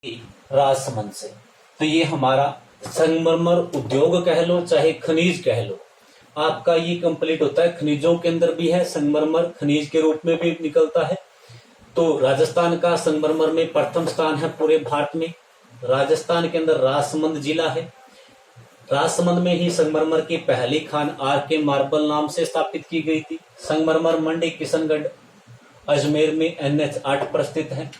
राजसमंद से। तो ये हमारा संगमरमर उद्योग कह लो चाहे खनिज कह लो, आपका ये कंप्लीट होता है। खनिजों के अंदर भी है, संगमरमर खनिज के रूप में भी निकलता है। तो राजस्थान का संगमरमर में प्रथम स्थान है पूरे भारत में। राजस्थान के अंदर राजसमंद जिला है। राजसमंद में ही संगमरमर की पहली खान आर के मार्बल नाम से स्थापित की गई थी। संगमरमर मंडी किशनगढ़ अजमेर में NH8 पर स्थित है।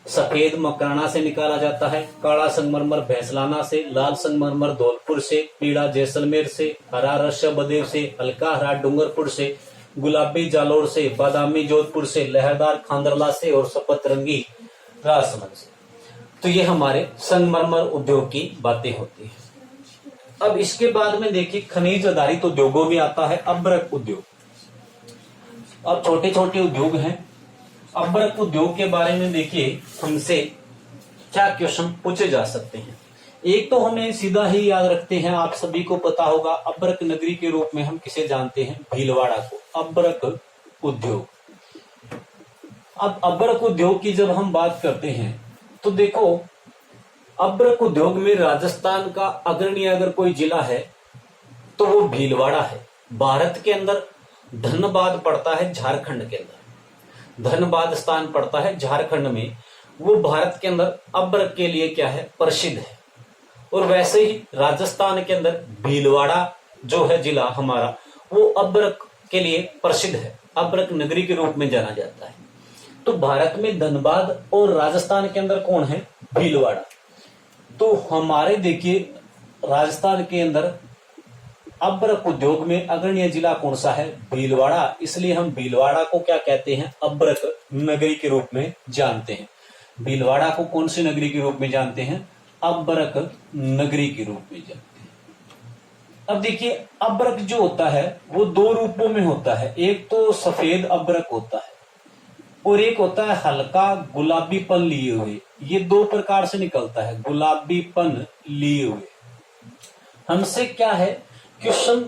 सफेद मकराना से निकाला जाता है, काला संगमरमर भैंसलाना से, लाल संगमरमर धौलपुर से, पीला जैसलमेर से, हरा रस्सा बदेव से, हल्का हरा डूंगरपुर से, गुलाबी जालोर से, बादामी जोधपुर से, लहरदार खांदरला से और सपतरंगी राजसमंद से। तो ये हमारे संगमरमर उद्योग की बातें होती है। अब इसके बाद में देखिए खनिज आधारित उद्योगों में आता है अब्रक उद्योग। अब छोटे छोटे उद्योग हैं। अब्रक उद्योग के बारे में देखिए हमसे क्या क्वेश्चन पूछे जा सकते हैं। एक तो हमें सीधा ही याद रखते हैं, आप सभी को पता होगा अब्रक नगरी के रूप में हम किसे जानते हैं, भीलवाड़ा को। अब्रक उद्योग। अब अब्रक उद्योग की जब हम बात करते हैं तो देखो अब्रक उद्योग में राजस्थान का अग्रणी अगर कोई जिला है तो वो भीलवाड़ा है। भारत के अंदर धनबाद पड़ता है झारखंड के अंदर, धनबाद स्थान पड़ता है झारखंड में। वो भारत के अंदर अब्रक के लिए क्या है, प्रसिद्ध है। और वैसे ही राजस्थान के अंदर भीलवाड़ा जो है जिला हमारा, वो अब्रक के लिए प्रसिद्ध है, अब्रक नगरी के रूप में जाना जाता है। तो भारत में धनबाद और राजस्थान के अंदर कौन है, भीलवाड़ा। तो हमारे देखिए राजस्थान के अंदर अब्रक उद्योग में अग्रणी जिला कौन सा है, भीलवाड़ा। इसलिए हम भीलवाड़ा को क्या कहते हैं, अब्रक नगरी के रूप में जानते हैं। भीलवाड़ा को कौन सी नगरी के रूप में जानते हैं, अब्रक नगरी के रूप में जानते हैं। अब देखिए अब्रक जो होता है वो दो रूपों में होता है। एक तो सफेद अब्रक होता है और एक होता है हल्का गुलाबीपन लिए हुए। ये दो प्रकार से निकलता है, गुलाबीपन लिए हुए। हमसे क्या है, क्वेश्चन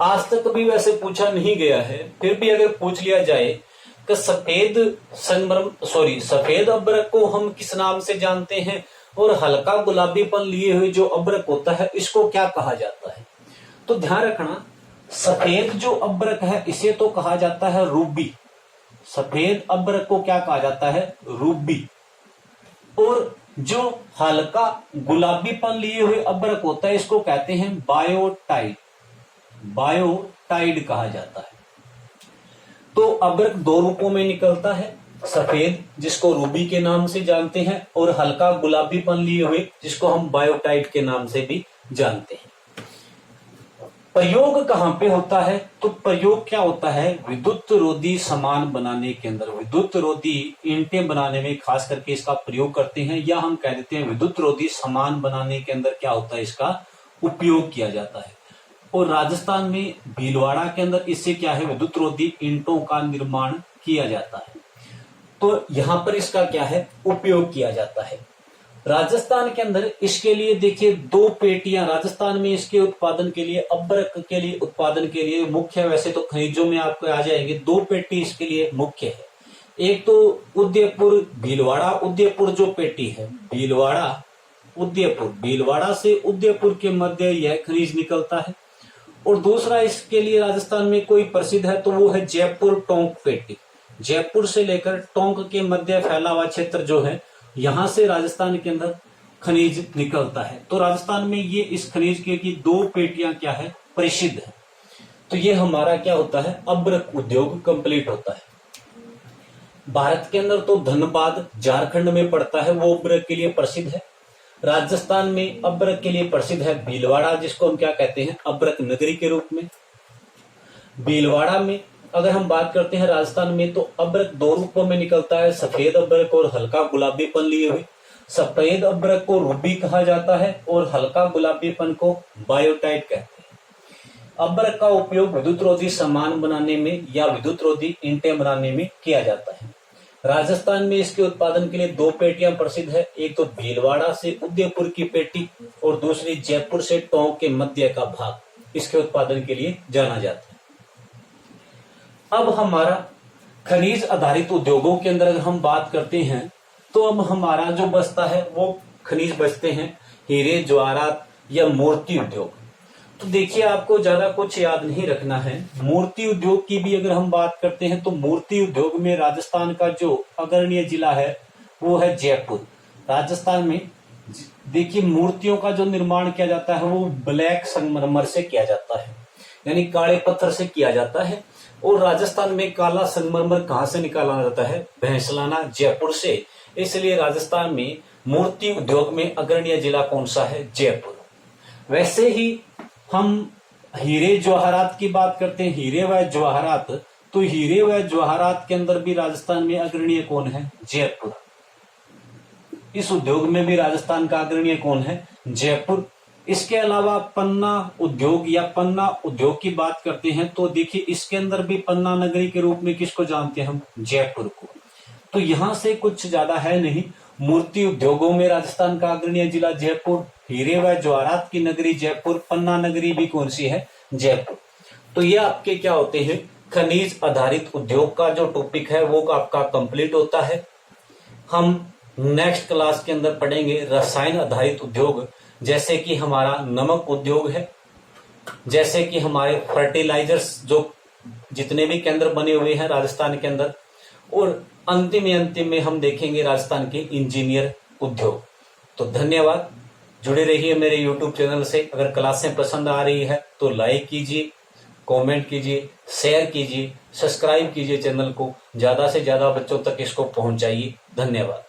आज तक कभी वैसे पूछा नहीं गया है, फिर भी अगर पूछ लिया जाए कि सफेद अब्रक को हम किस नाम से जानते हैं और हल्का गुलाबीपन लिए हुए जो अब्रक होता है इसको क्या कहा जाता है। तो ध्यान रखना, सफेद जो अब्रक है इसे तो कहा जाता है रूबी। सफेद अब्रक को क्या कहा जाता है, रूबी। और जो हल्का गुलाबीपन लिए हुए अब्रक होता है इसको कहते हैं बायोटाइड। बायोटाइड कहा जाता है। तो अब्रक दो रूपों में निकलता है, सफेद जिसको रूबी के नाम से जानते हैं और हल्का गुलाबीपन लिए हुए जिसको हम बायोटाइड के नाम से भी जानते हैं। प्रयोग कहां पे होता है, तो प्रयोग क्या होता है, विद्युत रोधी सामान बनाने के अंदर, विद्युत रोधी ईंटें बनाने में खास करके इसका प्रयोग करते हैं, या हम कह देते हैं विद्युत रोधी सामान बनाने के अंदर क्या होता है, इसका उपयोग किया जाता है। और राजस्थान में भीलवाड़ा के अंदर इससे क्या है, विद्युत रोधी ईंटों का निर्माण किया जाता है। तो यहां पर इसका क्या है, उपयोग किया जाता है। राजस्थान के अंदर इसके लिए देखिए दो पेटियां, राजस्थान में इसके उत्पादन के लिए, अब्रक के लिए उत्पादन के लिए मुख्य, वैसे तो खनिजों में आपको आ जाएंगे, दो पेटी इसके लिए मुख्य है। एक तो उदयपुर भीलवाड़ा उदयपुर जो पेटी है, भीलवाड़ा उदयपुर, भीलवाड़ा से उदयपुर के मध्य यह खनिज निकलता है। और दूसरा इसके लिए राजस्थान में कोई प्रसिद्ध है तो वो है जयपुर टोंक पेटी। जयपुर से लेकर टोंक के मध्य फैला हुआ क्षेत्र जो है, यहां से राजस्थान के अंदर खनिज निकलता है। तो राजस्थान में ये इस खनिज के की दो पेटियां क्या है, प्रसिद्ध है। तो ये हमारा क्या होता है, अब्रक उद्योग कंप्लीट होता है। भारत के अंदर तो धनबाद झारखंड में पड़ता है, वो अब्रक के लिए प्रसिद्ध है। राजस्थान में अब्रक के लिए प्रसिद्ध है भीलवाड़ा, जिसको हम क्या कहते हैं, अब्रक नगरी के रूप में। भीलवाड़ा में अगर हम बात करते हैं राजस्थान में, तो अब्रक दो रूपों में निकलता है, सफेद अब्रक और हल्का गुलाबीपन लिए हुए। सफेद अब्रक को रूबी कहा जाता है और हल्का गुलाबीपन को बायोटाइड कहते हैं। अब्रक का उपयोग विद्युत रोधी सामान बनाने में या विद्युत रोधी ईंटें बनाने में किया जाता है। राजस्थान में इसके उत्पादन के लिए दो पेटियां प्रसिद्ध है, एक तो भीलवाड़ा से उदयपुर की पेटी और दूसरी जयपुर से टोंक के मध्य का भाग इसके उत्पादन के लिए जाना जाता है। अब हमारा खनिज आधारित उद्योगों के अंदर अगर हम बात करते हैं तो अब हमारा जो बचता है वो खनिज बचते हैं हीरे जवाहरात या मूर्ति उद्योग। तो देखिए आपको ज्यादा कुछ याद नहीं रखना है। मूर्ति उद्योग की भी अगर हम बात करते हैं तो मूर्ति उद्योग में राजस्थान का जो अग्रणीय जिला है वो है जयपुर। राजस्थान में देखिए मूर्तियों का जो निर्माण किया जाता है वो ब्लैक संगमरमर से किया जाता है, यानी काले पत्थर से किया जाता है। और राजस्थान में काला संगमरमर कहाँ से निकाला जाता है? भैंसलाना जयपुर से। इसलिए राजस्थान में मूर्ति उद्योग में अग्रणीय जिला कौन सा है? जयपुर। वैसे ही हम हीरे जवाहरात की बात करते हैं, हीरे व जवाहरात, तो हीरे व जवाहरात के अंदर भी राजस्थान में अग्रणीय कौन है? जयपुर। इस उद्योग में भी राजस्थान का अग्रणीय कौन है? जयपुर। इसके अलावा पन्ना उद्योग या पन्ना उद्योग की बात करते हैं तो देखिए इसके अंदर भी पन्ना नगरी के रूप में किसको जानते हैं हम? जयपुर को। तो यहां से कुछ ज्यादा है नहीं। मूर्ति उद्योगों में राजस्थान का अग्रणीय जिला जयपुर, हीरे व जवाहरात की नगरी जयपुर, पन्ना नगरी भी कौन सी है? जयपुर। तो ये आपके क्या होते हैं? खनिज आधारित उद्योग का जो टॉपिक है वो आपका कंप्लीट होता है। हम नेक्स्ट क्लास के अंदर पढ़ेंगे रसायन आधारित उद्योग, जैसे कि हमारा नमक उद्योग है, जैसे कि हमारे फर्टिलाइजर्स जो जितने भी केंद्र बने हुए हैं राजस्थान के अंदर, और अंतिम में हम देखेंगे राजस्थान के इंजीनियर उद्योग। तो धन्यवाद, जुड़े रहिए मेरे YouTube चैनल से। अगर क्लासें पसंद आ रही है तो लाइक कीजिए, कमेंट कीजिए, शेयर कीजिए, सब्सक्राइब कीजिए चैनल को, ज्यादा से ज्यादा बच्चों तक इसको पहुंचाइए। धन्यवाद।